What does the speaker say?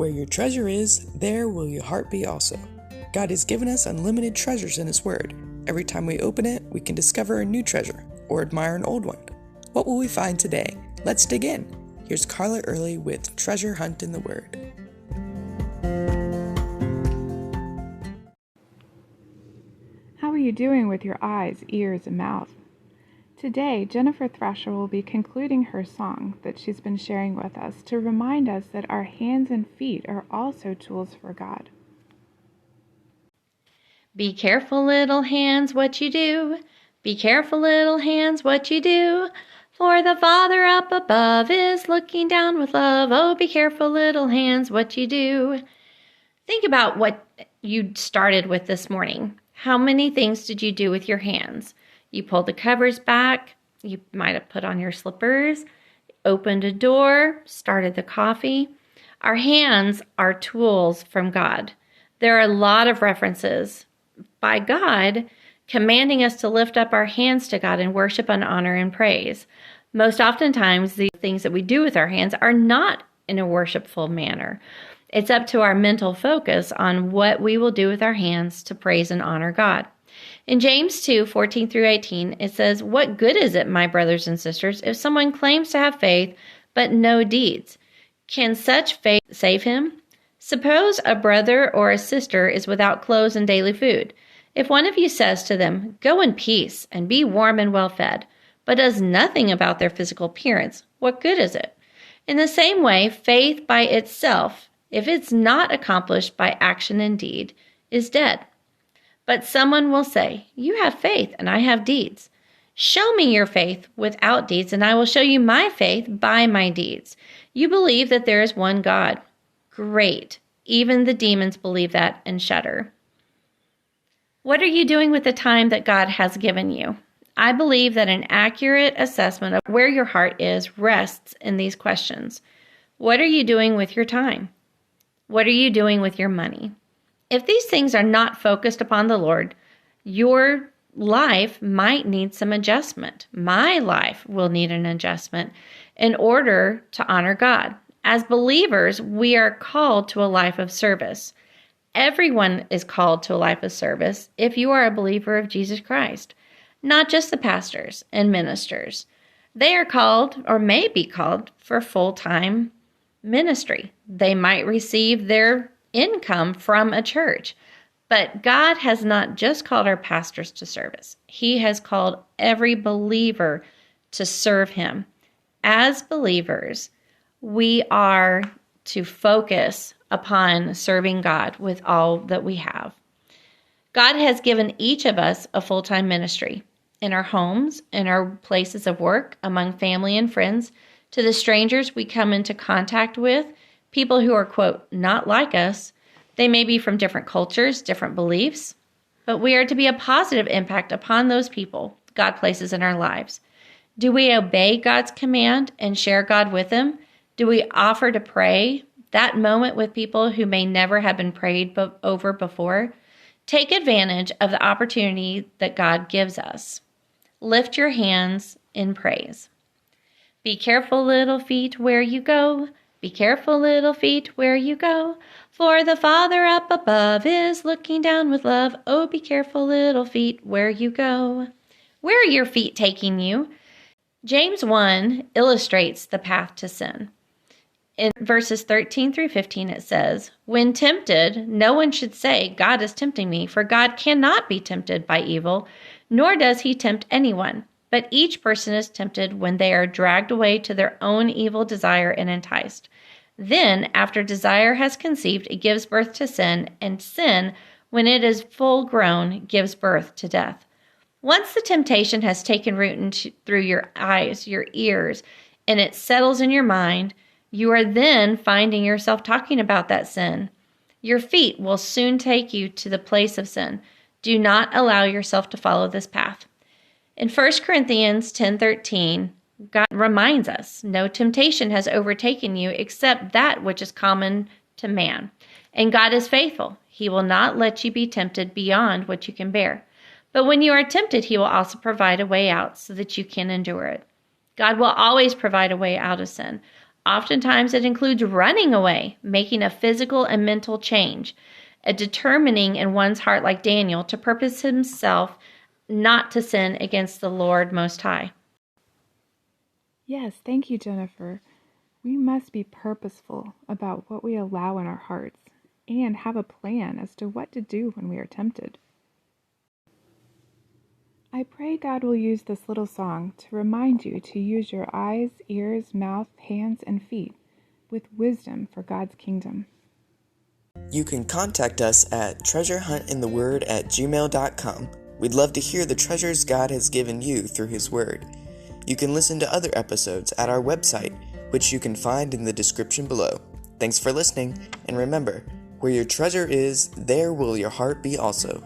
Where your treasure is, there will your heart be also. God has given us unlimited treasures in His Word. Every time we open it, we can discover a new treasure or admire an old one. What will we find today? Let's dig in. Here's Carla Early with Treasure Hunt in the Word. How are you doing with your eyes, ears, and mouth? Today, Jennifer Thrasher will be concluding her song that she's been sharing with us to remind us that our hands and feet are also tools for God. Be careful, little hands, what you do. Be careful, little hands, what you do. For the Father up above is looking down with love. Oh, be careful, little hands, what you do. Think about what you started with this morning. How many things did you do with your hands? You pulled the covers back. You might have put on your slippers, opened a door, started the coffee. Our hands are tools from God. There are a lot of references by God commanding us to lift up our hands to God in worship and honor and praise. Most oftentimes, the things that we do with our hands are not in a worshipful manner. It's up to our mental focus on what we will do with our hands to praise and honor God. In James 2:14-18, it says, "What good is it, my brothers and sisters, if someone claims to have faith but no deeds? Can such faith save him? Suppose a brother or a sister is without clothes and daily food. If one of you says to them, 'Go in peace and be warm and well fed,' but does nothing about their physical appearance, what good is it? In the same way, faith by itself, if it's not accomplished by action and deed, is dead. But someone will say, 'You have faith and I have deeds.' Show me your faith without deeds, and I will show you my faith by my deeds. You believe that there is one God. Great. Even the demons believe that and shudder." What are you doing with the time that God has given you? I believe that an accurate assessment of where your heart is rests in these questions. What are you doing with your time? What are you doing with your money? If these things are not focused upon the Lord, your life might need some adjustment. My life will need an adjustment in order to honor God. As believers, we are called to a life of service. Everyone is called to a life of service if you are a believer of Jesus Christ, not just the pastors and ministers. They are called, or may be called, for full-time ministry. They might receive their income from a church. But God has not just called our pastors to service. He has called every believer to serve Him. As believers, we are to focus upon serving God with all that we have. God has given each of us a full-time ministry in our homes, in our places of work, among family and friends, to the strangers we come into contact with, people who are, quote, not like us. They may be from different cultures, different beliefs, but we are to be a positive impact upon those people God places in our lives. Do we obey God's command and share God with them? Do we offer to pray that moment with people who may never have been prayed over before? Take advantage of the opportunity that God gives us. Lift your hands in praise. Be careful, little feet, where you go. Be careful, little feet, where you go. For the Father up above is looking down with love. Oh, be careful, little feet, where you go. Where are your feet taking you? James 1 illustrates the path to sin. In verses 13-15, it says, "When tempted, no one should say, 'God is tempting me,' for God cannot be tempted by evil, nor does He tempt anyone. But each person is tempted when they are dragged away to their own evil desire and enticed. Then, after desire has conceived, it gives birth to sin, and sin, when it is full grown, gives birth to death." Once the temptation has taken root through your eyes, your ears, and it settles in your mind, you are then finding yourself talking about that sin. Your feet will soon take you to the place of sin. Do not allow yourself to follow this path. In 1 Corinthians 10:13, God reminds us, "No temptation has overtaken you except that which is common to man. And God is faithful. He will not let you be tempted beyond what you can bear. But when you are tempted, He will also provide a way out so that you can endure it." God will always provide a way out of sin. Oftentimes it includes running away, making a physical and mental change, a determining in one's heart like Daniel to purpose himself not to sin against the Lord Most High. Yes, thank you, Jennifer. We must be purposeful about what we allow in our hearts and have a plan as to what to do when we are tempted. I pray God will use this little song to remind you to use your eyes, ears, mouth, hands, and feet with wisdom for God's kingdom. You can contact us at treasurehuntintheword@gmail.com. We'd love to hear the treasures God has given you through His Word. You can listen to other episodes at our website, which you can find in the description below. Thanks for listening, and remember, where your treasure is, there will your heart be also.